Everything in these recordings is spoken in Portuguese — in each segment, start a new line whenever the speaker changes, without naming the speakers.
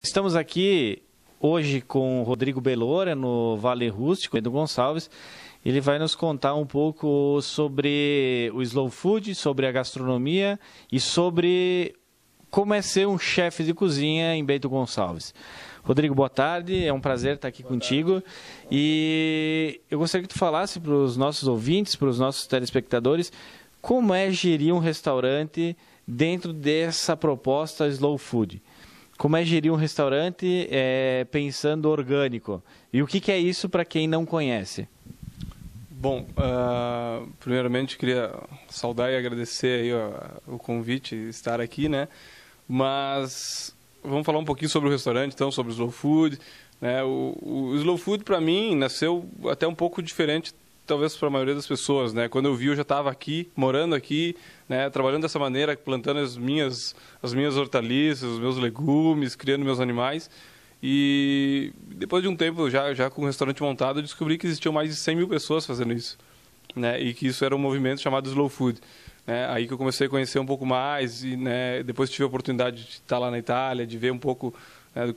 Estamos aqui hoje com o Rodrigo Belora, no Vale Rústico, do Gonçalves. Ele vai nos contar um pouco sobre o Slow Food, sobre a gastronomia e sobre como é ser um chefe de cozinha em Bento Gonçalves. Rodrigo, boa tarde, é um prazer estar aqui contigo. E eu gostaria que tu falasse para os nossos ouvintes, para os nossos telespectadores, como é gerir um restaurante dentro dessa proposta Slow Food. Como é gerir um restaurante pensando orgânico? E o que é isso para quem não conhece?
Bom, primeiramente queria saudar e agradecer aí, o convite, estar aqui, né? Mas vamos falar um pouquinho sobre o restaurante, então, sobre o Slow Food, né? O Slow Food, para mim, nasceu até um pouco diferente, talvez para a maioria das pessoas, né? Quando eu vi, eu já estava aqui, morando aqui, né? Trabalhando dessa maneira, plantando as minhas hortaliças, os meus legumes, criando meus animais. E depois de um tempo, já com o restaurante montado, eu descobri que existiam mais de 100 mil pessoas fazendo isso, né? E que isso era um movimento chamado Slow Food, né? Aí que eu comecei a conhecer um pouco mais e, né, depois tive a oportunidade de estar lá na Itália, de ver um pouco, né,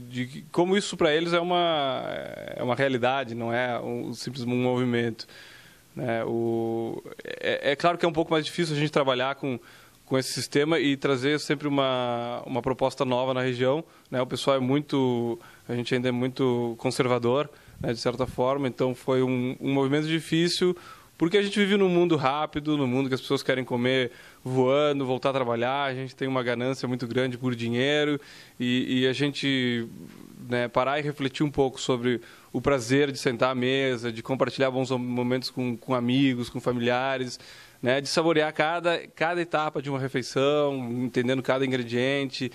de como isso para eles é uma realidade, não é simplesmente um movimento, né? É claro que é um pouco mais difícil a gente trabalhar com esse sistema e trazer sempre uma proposta nova na região, né? O pessoal a gente ainda é muito conservador, né, de certa forma, então foi um movimento difícil, porque a gente vive num mundo rápido, num mundo que as pessoas querem comer voando, voltar a trabalhar, a gente tem uma ganância muito grande por dinheiro e a gente, né, parar e refletir um pouco sobre o prazer de sentar à mesa, de compartilhar bons momentos com amigos, com familiares, né, de saborear cada etapa de uma refeição, entendendo cada ingrediente,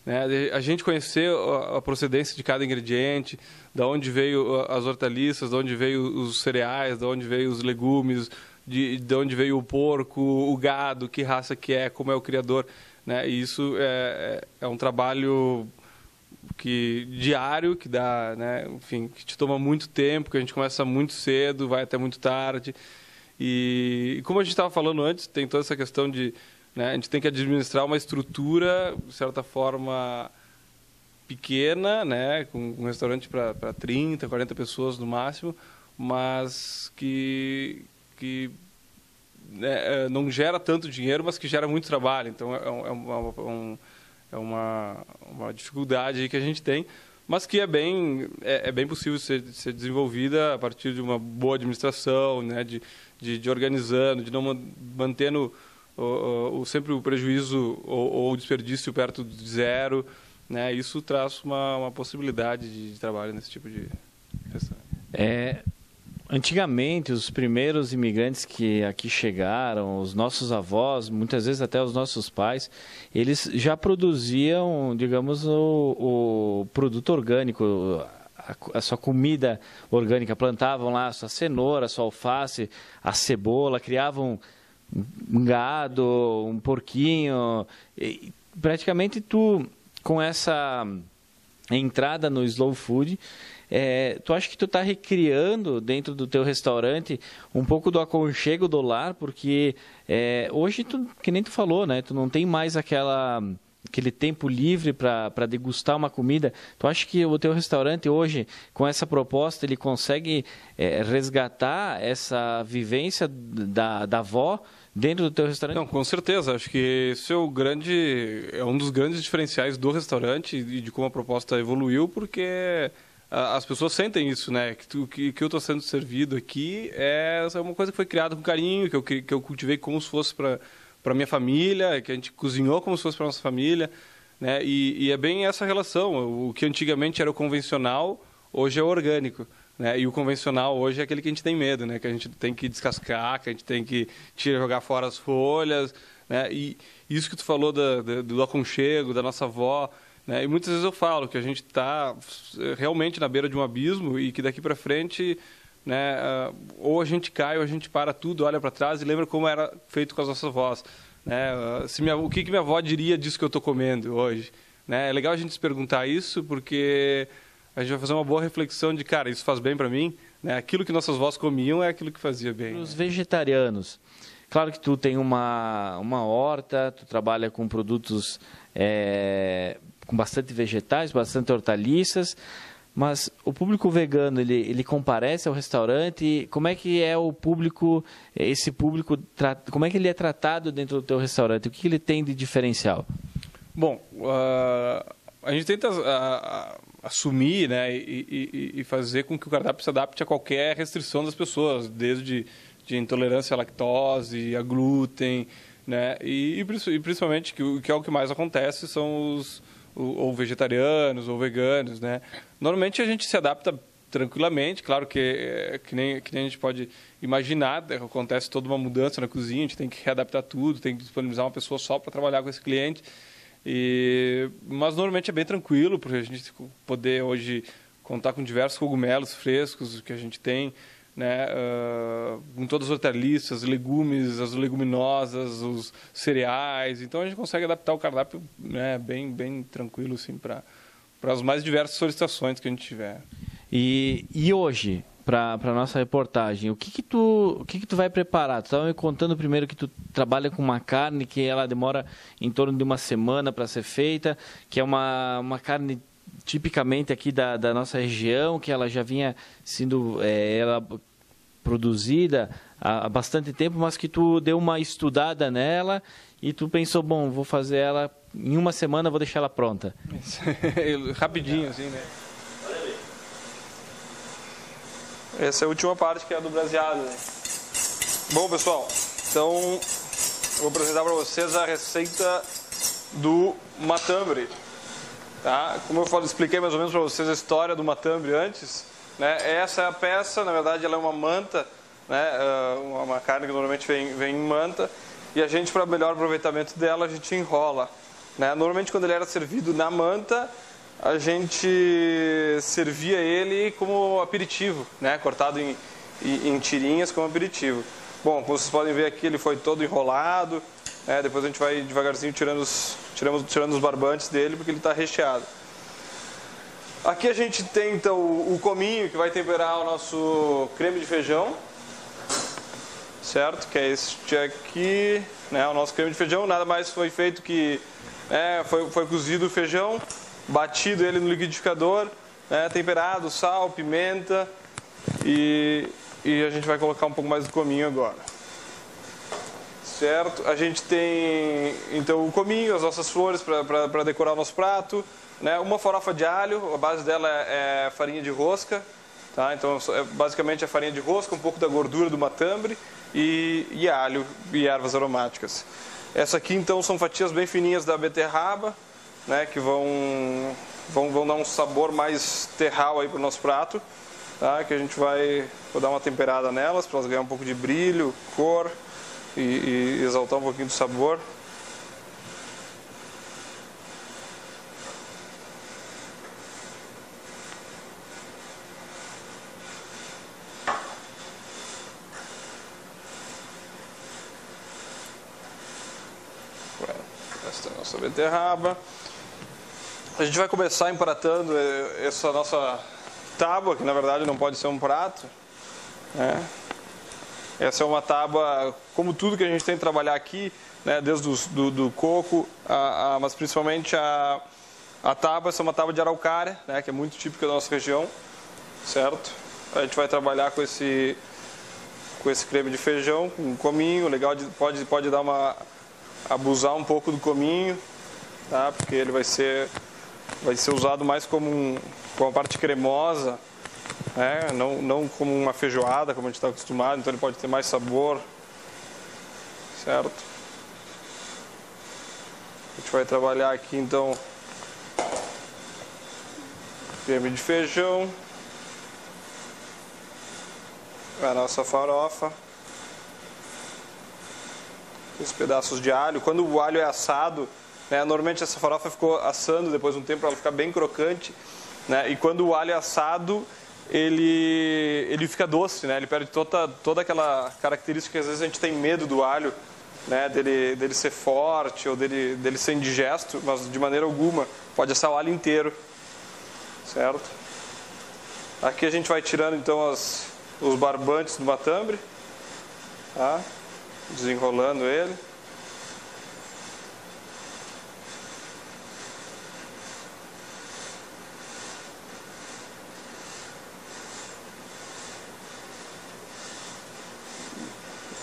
né, a gente conhecer a procedência de cada ingrediente, da onde veio as hortaliças, de onde veio os cereais, de onde veio os legumes, de onde veio o porco, o gado, que raça que é, como é o criador, né, e isso é um trabalho diário, que dá, né, enfim, que te toma muito tempo, que a gente começa muito cedo, vai até muito tarde. E como a gente estava falando antes, tem toda essa questão de, né, a gente tem que administrar uma estrutura, de certa forma, pequena, né, com um restaurante para 30, 40 pessoas no máximo, mas né, não gera tanto dinheiro, mas que gera muito trabalho. Então, é uma dificuldade aí que a gente tem, mas que é bem possível ser desenvolvida a partir de uma boa administração, né, de organizando, de não mantendo sempre o prejuízo ou o desperdício perto de zero, né? Isso traz uma possibilidade de trabalho nesse tipo de restaurante.
Antigamente, os primeiros imigrantes que aqui chegaram, os nossos avós, muitas vezes até os nossos pais, eles já produziam, digamos, o produto orgânico, a sua comida orgânica, plantavam lá a sua cenoura, a sua alface, a cebola, criavam um gado, um porquinho. E praticamente tu, com essa entrada no Slow Food, tu acha que tu está recriando dentro do teu restaurante um pouco do aconchego do lar, porque hoje, que nem tu falou, né? Tu não tem mais aquele tempo livre para degustar uma comida. Tu acha que o teu restaurante hoje, com essa proposta, ele consegue resgatar essa vivência da avó dentro do teu restaurante?
Não, com certeza. Acho que esse é um dos grandes diferenciais do restaurante e de como a proposta evoluiu, porque as pessoas sentem isso, né? Que eu estou sendo servido aqui é uma coisa que foi criada com carinho, que eu cultivei como se fosse para minha família, que a gente cozinhou como se fosse para nossa família, né? E é bem essa relação. O que antigamente era o convencional, hoje é o orgânico, né? E o convencional hoje é aquele que a gente tem medo, né? Que a gente tem que descascar, que a gente tem que jogar fora as folhas, né? E isso que tu falou do aconchego, da nossa avó, né? E muitas vezes eu falo que a gente está realmente na beira de um abismo e que daqui para frente, né, ou a gente cai ou a gente para tudo, olha para trás e lembra como era feito com as nossas avós, né? O que minha avó diria disso que eu estou comendo hoje, né? É legal a gente se perguntar isso, porque a gente vai fazer uma boa reflexão de, cara, isso faz bem para mim, né? Aquilo que nossas avós comiam é aquilo que fazia bem.
Os vegetarianos, claro que tu tem uma horta, tu trabalha com produtos com bastante vegetais, bastante hortaliças, mas o público vegano, ele comparece ao restaurante? Como é que é o público, esse público, como é que ele é tratado dentro do teu restaurante? O que ele tem de diferencial?
Bom, a gente tenta assumir, né, e fazer com que o cardápio se adapte a qualquer restrição das pessoas, desde de intolerância à lactose, a glúten, né, e principalmente, que é o que mais acontece, são os ou vegetarianos ou veganos, né. Normalmente a gente se adapta tranquilamente, claro que nem a gente pode imaginar, acontece toda uma mudança na cozinha, a gente tem que readaptar tudo, tem que disponibilizar uma pessoa só para trabalhar com esse cliente. Mas normalmente é bem tranquilo, porque a gente poder hoje contar com diversos cogumelos frescos que a gente tem, né, com todas as hortaliças, legumes, as leguminosas, os cereais. Então a gente consegue adaptar o cardápio, né, bem tranquilo assim, para as mais diversas solicitações que a gente tiver.
E hoje, para a nossa reportagem, o que tu vai preparar? Tu estava me contando primeiro que tu trabalha com uma carne que ela demora em torno de uma semana para ser feita, que é uma carne tipicamente aqui da nossa região, que ela já vinha sendo ela produzida há bastante tempo, mas que tu deu uma estudada nela e tu pensou, bom, vou fazer ela em uma semana, vou deixar ela pronta.
Rapidinho, assim, né? Essa é a última parte, que é a do braseado, né? Bom, pessoal, então eu vou apresentar para vocês a receita do matambre, tá? Como eu expliquei mais ou menos para vocês a história do matambre antes, né? Essa é a peça, na verdade ela é uma manta, né? Uma carne que normalmente vem em manta, e a gente, para melhor aproveitamento dela, a gente enrola, né? Normalmente quando ele era servido na manta, a gente servia ele como aperitivo, né? Cortado em tirinhas como aperitivo. Bom, como vocês podem ver aqui, ele foi todo enrolado, né? Depois a gente vai devagarzinho tirando os barbantes dele, porque ele está recheado. Aqui a gente tem então o cominho, que vai temperar o nosso creme de feijão, certo? Que é este aqui, né? O nosso creme de feijão. Nada mais foi feito que foi cozido o feijão, batido ele no liquidificador, né, temperado, sal, pimenta, e a gente vai colocar um pouco mais do cominho agora. Certo? A gente tem então o cominho, as nossas flores para decorar o nosso prato, né, uma farofa de alho, a base dela é farinha de rosca, tá? Então basicamente é farinha de rosca, um pouco da gordura do matambre e alho e ervas aromáticas. Essa aqui então são fatias bem fininhas da beterraba, né, que vão dar um sabor mais terral aí para o nosso prato, tá? Que a gente vou dar uma temperada nelas para elas ganharem um pouco de brilho, cor e exaltar um pouquinho do sabor. Esta é a nossa beterraba. A gente vai começar empratando essa nossa tábua, que na verdade não pode ser um prato, né? Essa é uma tábua, como tudo que a gente tem que trabalhar aqui, né? Desde do coco, mas principalmente a tábua, essa é uma tábua de araucária, né? Que é muito típica da nossa região, certo? A gente vai trabalhar com esse creme de feijão, com cominho, legal, pode dar abusar um pouco do cominho, tá? Porque ele vai ser usado mais como uma parte cremosa, né? Não como uma feijoada, como a gente está acostumado, então ele pode ter mais sabor, certo? A gente vai trabalhar aqui então creme de feijão, a nossa farofa, os pedaços de alho. Quando o alho é assado, né, normalmente essa farofa ficou assando depois de um tempo para ela ficar bem crocante, né, e quando o alho é assado, ele fica doce, né, ele perde toda aquela característica que às vezes a gente tem medo do alho, né, dele ser forte ou dele ser indigesto, mas de maneira alguma, pode assar o alho inteiro, certo? Aqui a gente vai tirando então os barbantes do matambre, tá? Desenrolando ele.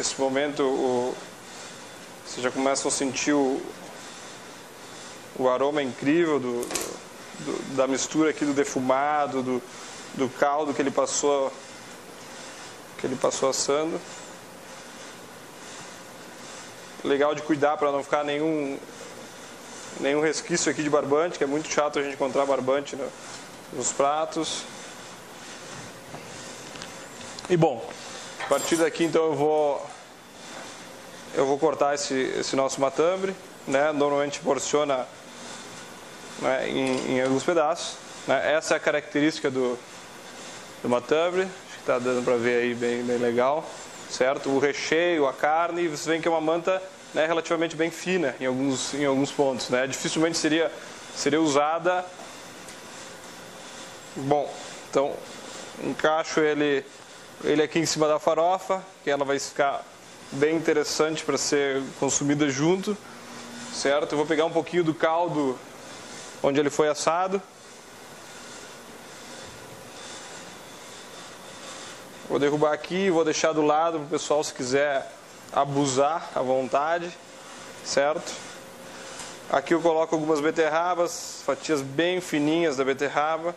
Nesse momento vocês já começam a sentir o aroma incrível da mistura aqui do defumado, do caldo que ele passou assando. Legal de cuidar para não ficar nenhum resquício aqui de barbante, que é muito chato a gente encontrar barbante nos pratos. E bom, a partir daqui então eu vou cortar esse nosso matambre, né? Normalmente porciona, né, em alguns pedaços, né? Essa é a característica do matambre, acho que está dando para ver aí bem legal, certo? O recheio, a carne, você vê que é uma manta, né, relativamente bem fina em alguns pontos, né? Dificilmente seria usada. Bom, então encaixo ele aqui em cima da farofa, que ela vai ficar bem interessante para ser consumida junto, certo? Eu vou pegar um pouquinho do caldo onde ele foi assado. Vou derrubar aqui, vou deixar do lado para o pessoal, se quiser abusar à vontade, certo? Aqui eu coloco algumas beterrabas, fatias bem fininhas da beterraba.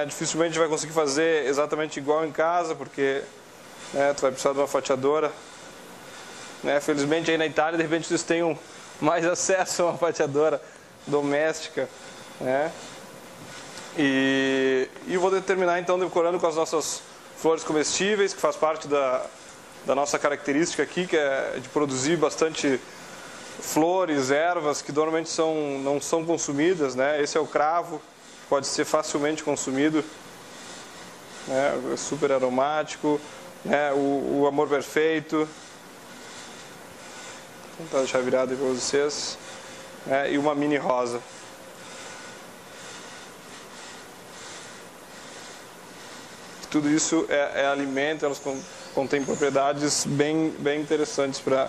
Dificilmente vai conseguir fazer exatamente igual em casa, porque, né, tu vai precisar de uma fatiadora. Felizmente aí na Itália, de repente, eles tenham mais acesso a uma fatiadora doméstica, né? E vou terminar então decorando com as nossas flores comestíveis, que faz parte da nossa característica aqui, que é de produzir bastante flores, ervas, que normalmente não são consumidas, né? Esse é o cravo, pode ser facilmente consumido, né? É super aromático, né? O amor perfeito, vou tentar deixar virado aí para vocês, né? E uma mini rosa. Tudo isso é alimento, elas contêm propriedades bem interessantes para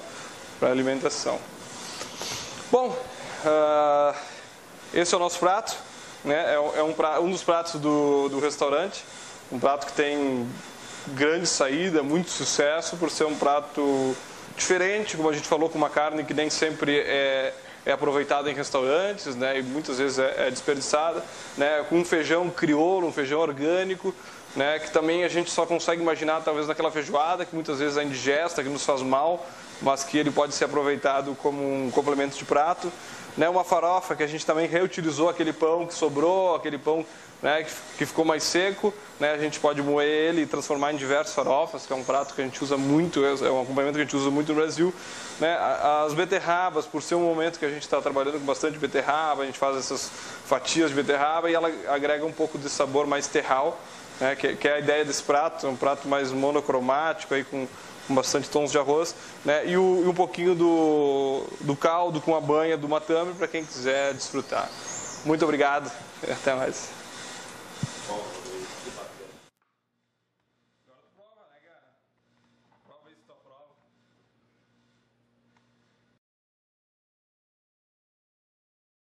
a alimentação. Bom, esse é o nosso prato, né? É um dos pratos do restaurante, um prato que tem grande saída, muito sucesso, por ser um prato diferente, como a gente falou, com uma carne que nem sempre é aproveitada em restaurantes, né? E muitas vezes é desperdiçada, né? Com um feijão crioulo, um feijão orgânico, né? Que também a gente só consegue imaginar talvez naquela feijoada, que muitas vezes é indigesta, que nos faz mal, mas que ele pode ser aproveitado como um complemento de prato, né? Uma farofa que a gente também reutilizou aquele pão que sobrou, aquele pão, né, que ficou mais seco, né? A gente pode moer ele e transformar em diversas farofas, que é um prato que a gente usa muito, é um acompanhamento que a gente usa muito no Brasil, né? As beterrabas, por ser um momento que a gente está trabalhando com bastante beterraba, a gente faz essas fatias de beterraba e ela agrega um pouco de sabor mais terral, né? Que é a ideia desse prato, um prato mais monocromático, aí com bastante tons de arroz, né? E um pouquinho do caldo com a banha do matambre para quem quiser desfrutar. Muito obrigado e até mais.